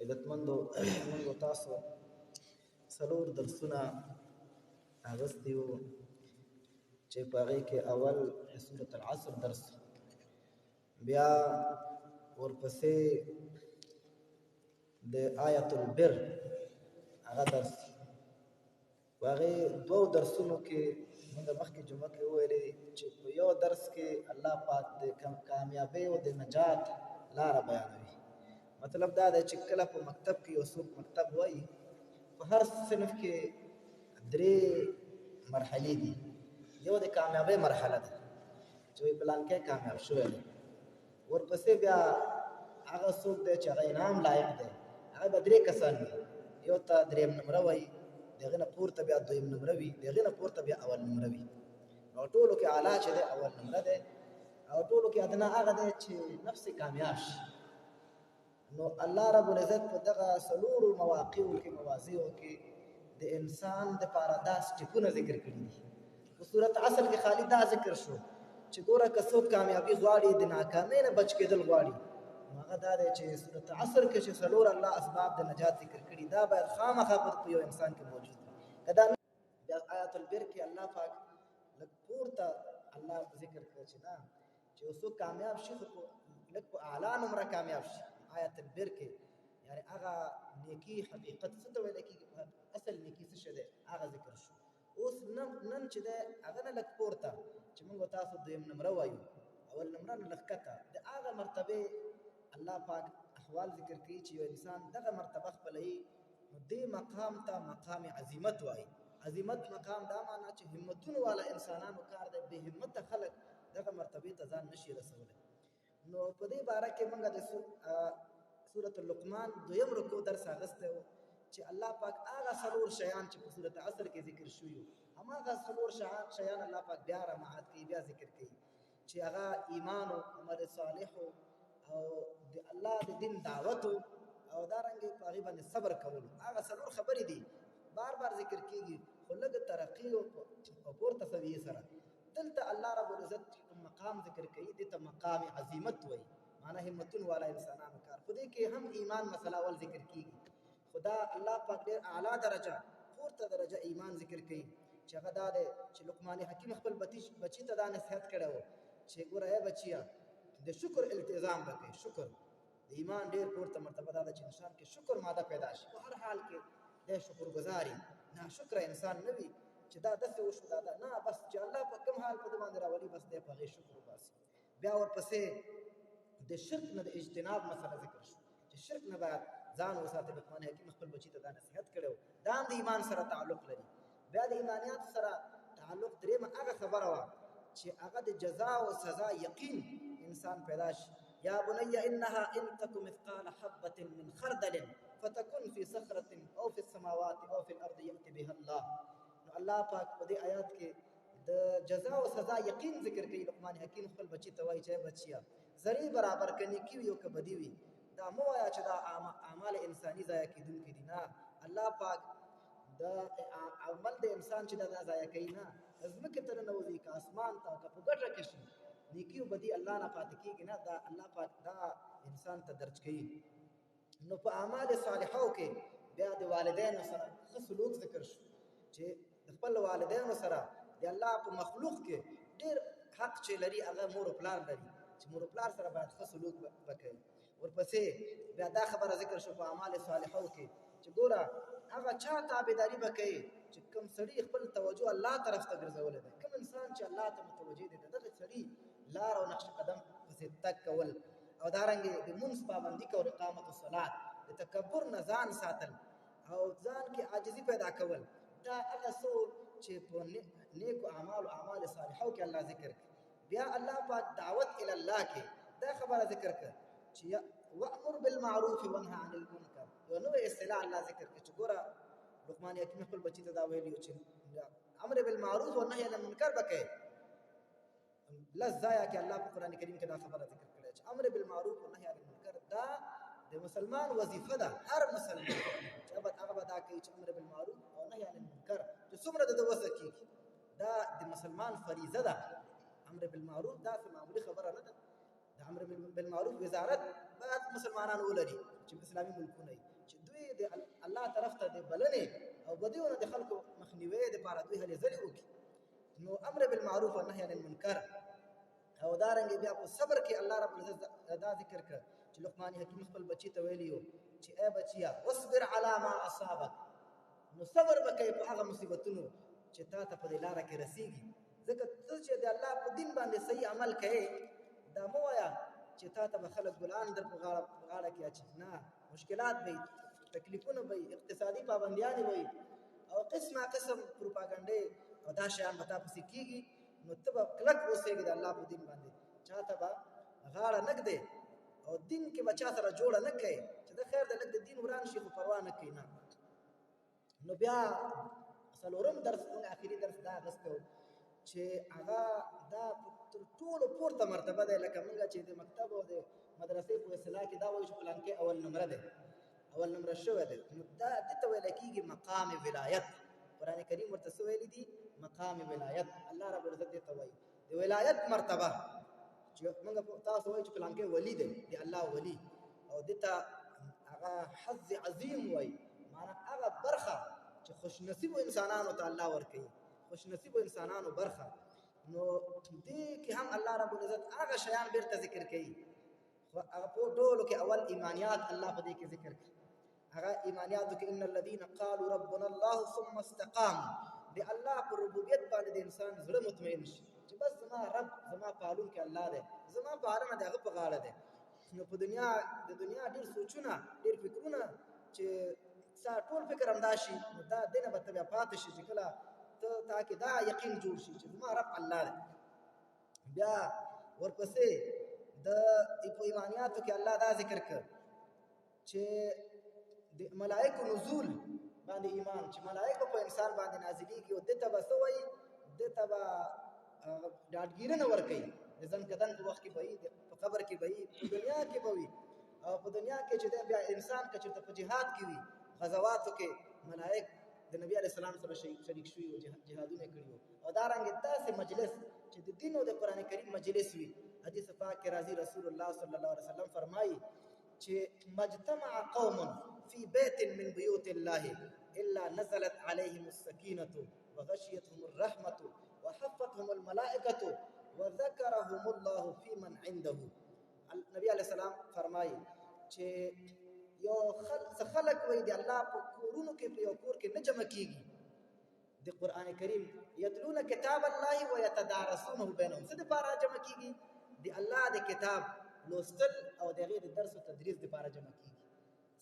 عزتمندو موږ تاسو څلور درسونه اغوستي وو چې په هغې کې اول سورة العصر درس، بیا ورپسې د آیة البر هغه درس. په هغې دوو درسونو کې موږ مخکې جمعه کې وویلې چې په یو درس کې الله پاک د کامیابۍ او د نجات لاره بیانوي. مطلب دا دی چې کله په مکتب کې یو څوک مکتب وایي، په هر صنف کې درې مرحلې دي. یو د کامیابۍ مرحله ده چې وایي پلانکی کامیاب شوی دی، ورپسې بیا هغه څوک دی چې هغه انعام لایق دی، هغه به درې کسان وي. یو ته درېیم نمره وایي، د هغې نه پورته بیا دویم نمره وي، د هغې نه پورته بیا اول نمره وي. او ټولو کې اعلی چې دی اول نمره دی، او ټولو کې ادنا هغه دی چې نفس کامیاب شي. نو الله رب العزت په دغه څلورو مواقعو کې مواضعو کې د انسان دپاره دا سټیپونه ذکر کړي دي. په صورت عصر کې خالي دا ذکر شو چې ګوره که څوک کامیابي غواړي، د ناکامۍ نه بچ کېدل غواړي، نو هغه دا دی چې صورت عصر کې چې څلور الله اسباب د نجات ذکر کړي، دا باید خامخا په یو انسان کې موجود وي. که دا بیا آیت البر کې الله پاک لږ پورته الله ذکر کړ چې نه، چې یو څوک کامیاب شي خو لږ په اعلی نمره کامیاب شي. آیت البر کې یعنی هغه نیکی حقیقت څه ته ویل کېږي، اصل نیکی څه شی دی هغه ذکر شو. اوس نن چې دی هغه نه لږ پورته چې موږ تاسو دویم نمره وایو، اول نمره نه لږ کته د هغه مرتبې الله پاک احوال ذکر کوي چې یو انسان دغه مرتبه خپلوي، نو دې مقام ته مقام عظمت وایي. عظمت مقام دا معنا چې همتونو والا انسانانو کار دی، بې همته خلک دغه مرتبې ته ځان نشي رسولی. نو په دې باره کې موږ د سورة اللقمان دویم رکو درس اخیستی و چې الله پاک هغه څلور شیان چې په صورت عصر کې ذکر شوي وو، هماغه څلور شیان الله پاک بیا رمعات کوي، بیا ذکر کوي چې هغه ایمان او عمل صالح او د الله د دین دعوت او دارنګې په هغې باندې صبر کولو. هغه څلور خبرې دي بار بار ذکر کېږي، خو لږ ترقي او پورته سویې سره. دلته الله رب العزت مقام ذکر کوي، دې ته مقام عظمت وایي، معنا همتون والا انسانانو کار. په دې کې هم ایمان مسله اول ذکر کېږي، خدا الله پاک ډېر اعلی درجه پورته درجه ایمان ذکر کوي چې هغه دا دی چې لقمان حکیم خپل بچي ته دا نصیحت کړی و چې ګوره ای بچیه د شکر التزام وکړئ. شکر د ایمان ډېر پورته مرتبه دا ده چې انسان کې شکر ماده پیدا شي، په هر حال کې د شکر ګزاري. ناشکره انسان نه وي چې دا داسې وشو دا نه، بس چې الله په کوم حال په ده باندې راولي بس دی په هغې شکر وباسي. بیا ورپسې د شرک نه د اجتناب مسله ذکر شو چې شرک نه باید ځان وساتي. لقمان حکیم خپل بچي ته دا نصیحت کړی و، دا هم د ایمان سره تعلق لري. بیا د ایمانیاتو سره تعلق درېیمه هغه خبره وه چې هغه د جزا او سزا یقین انسان پیدا شي. یا بنی انها ان تک مثقال حبة من خردل فتكن في صخرة او في السماوات او في الارض یأتی بها الله. نو الله پاک په دې آیات کې د جزا او سزا یقین ذکر کوي. لقمان حکیم خپل بچي ته وایي چې بچیا ذرې برابر که نیکي وي او که بدي وي، دا مه وایه چې دا اعمال انساني ضایع کېدونکي دي. نه، الله پاک د عمل د انسان چې دا ضایع کوي نه، ځمکې ته ننوځي که اسمان ته که په ګټه کې شي، نیکي او بدي الله نه پاتې کېږي نه، دا الله پاک دا انسان ته درج کوي. نو په اعمال صالحو کې بیا د والدینو سره ښه سلوک ذکر شو چې د خپل والدینو سره د الله په مخلوق کې ډېر حق چې لري هغه مور و پلار لري، چې مور و پلار سره باید ښه سلوک وکړي. ورپسې بیا دا خبره ذکر شو په اعمال صالحو کې چې ګوره هغه چا تابعداري به کوي چې کوم سړي خپل توجه الله طرف ته ګرځولی دی. کوم انسان چې الله ته متوجه دی، د دغه سړي لار او نقش قدم پسې تګ کول، او دارنګې د لمونځ پابندي کول، اقامت الصلات، د تکبر نه ځان ساتل او ځان کې عاجزي پیدا کول، دا هغه څه چې په نیکو اعمالو اعمال صالحو کې الله ذکر کړي. بیا الله پاک دعوت الی الله کې دا خبره ذکر کړه چې وامر بالمعروف وانهى عن المنکر. یو نوې اصطلاح الله ذکر کړه چې ګوره لقمان حکیم خپل بچي ته دا ویلي چې امر بالمعروف والنهي عن المنکر به کوې. لس ځایه کې الله په قرآن کریم کې دا خبره ذکر کړې چې امر بالمعروف والنهي عن المنکر دا د مسلمان وظیفه ده. هر مسلمان چې هغه به دا کوي چې امر بالمعروف او نهي عن المنکر چې څومره د ده وسه کېږي، دا د مسلمان فریضه ده. امر بالمعروف دا څه معمولي خبره نه ده. د امر بالمعروف وزارت بعض مسلمانان ولري چې اسلامي ملکونه چې دوی د الله طرف ته د بلنې او بدیونه د خلکو مخنیوي د پاره دوی هلې ځلې وکړي نو امر بالمعروف او نهي عن المنکر او دارنګ بیا په صبر کې الله رب العزت دا ذکر کړ چې لقمان حکیم خپل بچی ته ویلیو چې اے بچیا واصبر علی ما اصابك نو صبر وکړئ په هغه مصیبتونو چې تا ته په لاره کې رسیږي ځکه ته چې د الله په دین باندې صحیح عمل کوي دا مو وایا چې تا ته به خلک ګلان در په غاړه کې اچي نه مشکلات به تکلیفونه به اقتصادي پابندیان وي او قسمه قسم پروپاګاندا او دا شیان به تا پسې کېږي نو ته به کلک اوسېږي د الله په دین باندې چا ته به غاړه نه ږدې او دین کې به چا سره جوړه نه کوي چې د خیر د لږ د دین وران شي خو پروا نه کوي نه نو بیا څلورم درس موږ آخري درس دا اخیستی و چې هغه دا تر ټولو پورته مرتبه دی لکه موږ چې د مکتب او د مدرسې په اصطلاح کې دا وایو چې فلان کې اول نمره دی اول نمره شوی دی نو دا دې ته ویل کېږي مقام ولایت قرآن کریم ورته څه ویلي دي مقام ولایت الله رب العزت دې ته وایي د ولایت مرتبه چې موږ تاسو وایو چې فلان کې ولی دی د الله ولی او دې ته هغه حظ عظیم وایي معنا هغه برخه چې خوش نصیب انسانانو ته الله ورکوي خوش نصیب انسانانو برخه نو دې کې هم الله رب العزت هغه شیان بیرته ذکر کوي هغه په ټولو کې اول ایمانیات الله په دې کې ذکر کوي هغه ایمانیاتو کې ان الذين قالوا ربنا الله ثم استقاموا دی الله پر ربوبیت باندې د انسان زړه مطمئن شي چې بس زما رب زما پالون کې الله دی زما پالنه د هغه په غاړه دی نو په دنیا ډېر سوچونه ډېر فکرونه چې ټول فکر همدا شي نو دا دینه به تبیا پاتې شي چې کله تا کې دا یقین جوړ شي چې زما رب الله دی بیا ورپسې د ایمانیاتو کې الله دا ذکر کړ چې د ملائکو نزول باندې ایمان چې ملائکه په انسان باندې نازلېږي او دته به څه وایي دته به ډاډګیرنه ورکوي د ځن کدن په وخت کې به وي په قبر کې به وي په دنیا کې به وي او په دنیا کې چې بیا انسان که چېرته په جهاد کې وي غزواتو کې ملائک د نبی علیه السلام سره شریک شوي وو جهادونه کړي وو او دارنګې داسې مجلس چې د دین او د قرآن کریم مجلس وي حدیث پاک کې راځي رسول الله صلی الله علیه وسلم فرمایي چې مجتمع قوم في بيت من بيوت الله إلا نزلت عليهم السكينة وغشيتهم الرحمة وحفتهم الملائكة وذكرهم الله في من عنده النبي عليه السلام فرمایي چې یو خلق وي د الله په کورونو کې په یو کور کې نه جمع کېږي د قرآن کریم یتلون کتاب الله ويتدارسونه بینهم څه دپاره جمع کېږي د الله د کتاب لوستل او د هغې د درس او تدریس دپاره جمع کېږي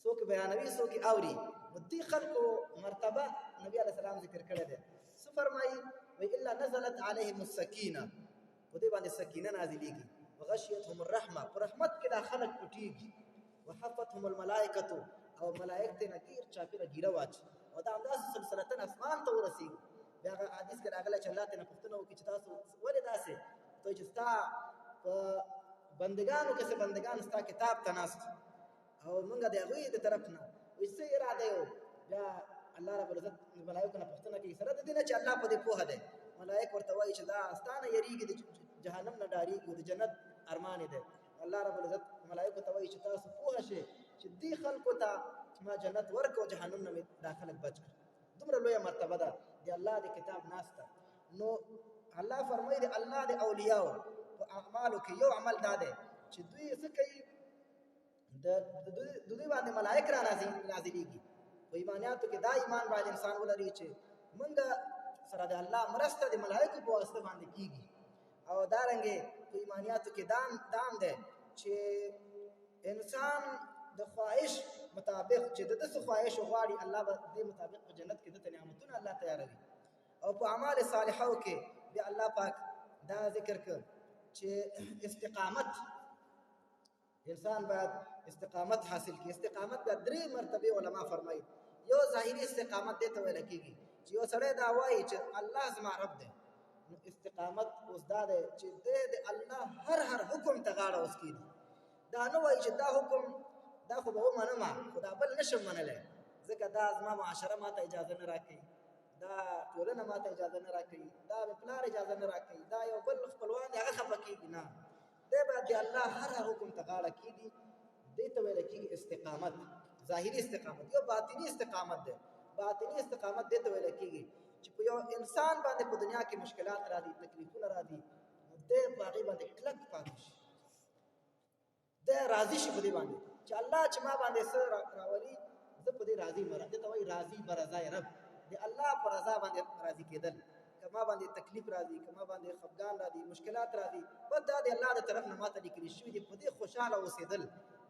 څوک بیانوي څوک اوري نو دې خلکو مرتبه نبی علیه السلام ذکر کړی دی څه فرمایي وایي الا نزلت علیهم السکینه په دې باندې سکینه نازلېږي وغشیتهم الرحمه په رحمت کې دا خلک پټېږي وحفتهم الملائکة او ملائک ته نه ډېر چاپېره ګیره واچي او دا همداسې سلسلتن اسمان ته ورسېږي بیا هغه حدیث کې راغلی چې الله ته نه پوښتنه وکړي چې تاسو ولې داسې ته چې ستا په بندګانو کې څه بندګان ستا کتاب ته ناست او موږ د هغوی د طرف نه وایي څه اراده یې بیا الله رب العزت ملایکو نه پوښتنه کوي سره د دې نه چې الله په دې پوهه دی ملایک ورته وایي چې دا ستا نه یېرېږي د جهنم نه ډارېږي د جنت ارمان یې دی الله رب العزت ملائکه ته وایي چې تاسو پوه شئ چې دې خلکو ته ما جنت ورکړ او جهنم نه مې دا خلک بچ کړ دومره لویه مرتبه ده د الله د کتاب ناسته نو الله فرمایي د الله د اولیاو په اعمالو کې یو عمل دا دی چې دوی څه کوي د دوی باندې ملائک را نازلېږي په ایمانیاتو کې دا ایمان باید انسان ولري چې موږ سره د الله مرسته د ملائکو په واسطه باندې کېږي او دارنګې په ایمانیاتو کې دام دی چې انسان د خواهش مطابق چې د څه خواهش غواړي الله به دې مطابق په جنت کې د نعمتونه الله تیاروي او په اعمال صالحو کې بیا الله پاک دا ذکر کړ چې استقامت انسان باید استقامت حاصل کړي استقامت بیا 3 مرتبه علما فرمایي یو ظاهري استقامت دې ته ویل کېږي چې یو سړی دا وایي چې الله زما رب دی نو استقامت اوس دا دی چې د الله هر حکم ته غاړه اوس کېږي دا نه وایي چې دا حکم دا خو به ومنم خو دا بل نشم منلی ځکه دا زما معاشره ما ته اجازه نه راکوي دا ټولنه ما ته اجازه نه راکوي دا مې پلار اجازه نه راکوي دا یو بل خپلوان دی هغه خفه کېږي نه دی باید د الله هر حکم ته غاړه کېږي دې ته ویل کېږي استقامت. ظاهري استقامت یو باطني استقامت ده. باطني استقامت دې ته ویل کېږي چې په یو انسان باندې په دنیا کې مشکلات راځي، تکلیفونه راځي، دې په هغې باندې کلک پاتې شي، دې راضي شي په دې باندې چې الله چې ما باندې څه راولي زه په دې راضي یم. دې ته وایي راضي برضای رب، د الله په رضا باندې راضي کېدل. که ما باندې تکلیف راځي، که ما باندې خفګان راځي، مشکلات راځي، بس دا د الله د طرف نه ما ته لیکلي شوي دي، په دې خوشحاله اوسېدل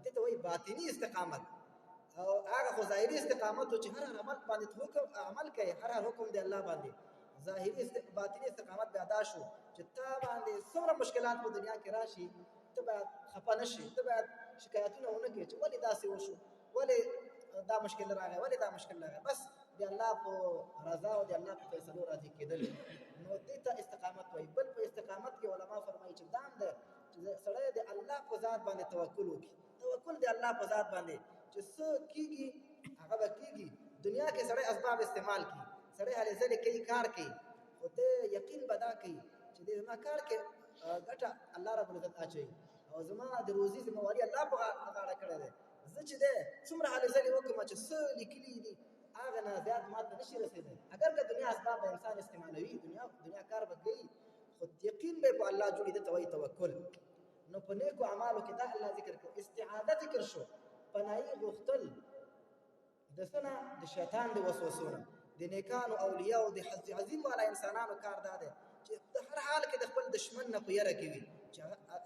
دې ته وایي باطني استقامت. او هغه خو ظاهري استقامت چې هر عمل باندې حکم عمل کوي، هر حکم د الله باندې. ظاهري باطني استقامت بیا دا شو چې تا باندې څومره مشکلات په دنیا کې راشي ته باید خفه نه شي، ته باید شکایتونه ونه کړې چې ولې داسې وشو، ولې دا مشکل راغی، ولې دا مشکل راغی. بس د الله په رضا او د الله په فیصلو راضي کېدل، نو دې ته استقامت وایي. بل په استقامت کې علما فرمایي چې دا هم ده چې سړی د الله په ذات باندې توکل وکړي. توکل د الله په ذات باندې چې څه کېږي هغه به کېږي. دنیا کې سړی اسباب استعمال کړي، سړی هلې ځلې کوي، کار کوي، خو ته یقین به دا کوي چې د زما کار کې ګټه الله رب العزت اچوي او زما د روزي ذمہواري الله په غاړه کړې ده. زه چې دی څومره هلې ځلې وکړم چې څه لیکلي دي هغه نه زیات ما ته نشي رسېدلی. اگر که دنیا اسباب به انسان استعمالوي، دنیا کار به کوي، خو یقین به په الله جوړي. دې ته وایي توکل. نو په نیکو اعمالو کې دا الله ذکر کړ، استعاده ذکر شو، پناهي غوښتل د څه نه؟ د شیطان د وسوسو نه. د نیکانو اولیاءو د حظ عظیم والا انسانانو کار دا دی چې د هر حال کې د خپل دشمن نه په یره کې وي، چې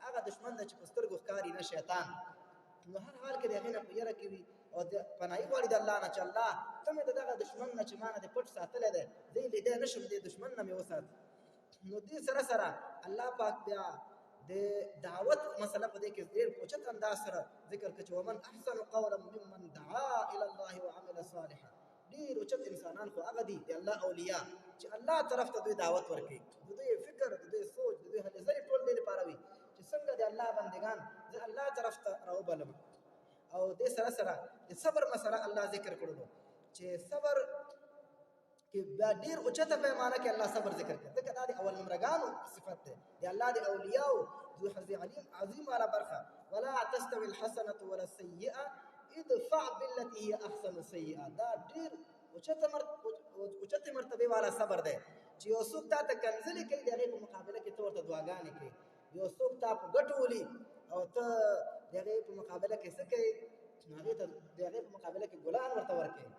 هغه دشمن ده چې په سترګو ښکاري نه، شیطان. نو هر حال کې د هغې نه په یره کې وي او د پناهي غواړي د الله نه چې الله ته مې د دغه دشمن نه چې ما نه دې پټ ساتلی دی، زه یې لیدی نه شم، دې دشمن نه مې وسات. نو دې سره سره الله پاک بیا د دعوت مسله په دې کې ډېر اوچت انداز سره ذکر کړ چې ومن احسن قولا ممن دعا الى الله وعمل صالحا. ډېر اوچت انسانان خو هغه دي د الله اولیاء چې الله طرف ته دوی دعوت ورکوي. د دوی فکر، د دوی سوچ، د دوی هلې ځلې ټول دې لپاره وي چې څنګه د الله بندګان زه الله طرف ته راوبلم. او دې سره سره د صبر مسله الله ذکر کړلو چې صبر کې بیا ډېر اوچته پیمانه کې الله صبر ذکر کړ، ځکه دا د اول نمرګانو صفت دی د الله د اولیاءو ذو حظ عظیم والا برخه. ولا تستوي الحسنه ولا السيئه ادفع بالتي هي احسن السيئه. دا ډېر اوچته مرتبه والا صبر دی چې یو څوک تا ته کنځلې کوي د هغې په مقابله کې ته ورته دعاګانې کوي. یو څوک تا په ګټو ولي او ته د هغې په مقابله کې څه کوي؟ هغې ته د هغې په مقابله کې ګلان ورته ورکوي.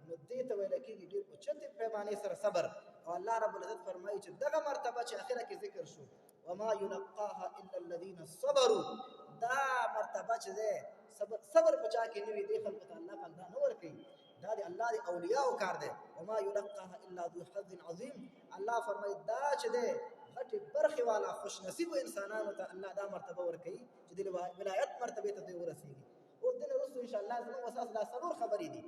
نو دې ته ویل کېږي ډېر اوچتې پیمانې سره صبر. او الله رب العزت فرمایي چې دغه مرتبه چې اخره کې ذکر شو وما يلقاها الا الذين صبروا، دا مرتبه چې دی صبر په چا کې نه وي، دې خلکو ته الله پاک دا نه ورکوي. دا د الله د اولیاءو کار دی. وما يلقاها الا ذو حظ عظیم. الله فرمایي دا چې دی غټې برخې والا خوش نصیبو انسانانو ته الله دا مرتبه ورکوي چې د ولایت مرتبې ته دوی ورسېږي. اوس دې نه وروسته انشاءالله زموږ اساس دا څلور خبرې دي،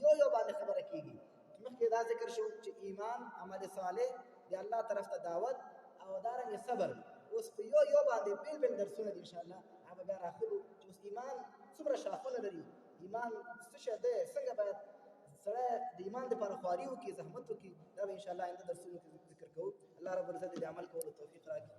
یو باندې خبره کېږي. مخکې دا ذکر شو چې ایمان، عمل صالح، د الله طرف ته دعوت او دارنګې صبر. اوس په یو باندې بیل بیل درسونه دي انشاءالله هغه بیا راخلو چې اوس ایمان څومره شاخونه لري، ایمان څه شی دی، څنګه باید سړی د ایمان دپاره خواري وکړي، زحمت وکړي. دا به انشاءالله آینده درسونو کې ذکر کوو. الله رب العزت د عمل کولو توفیق راکړي.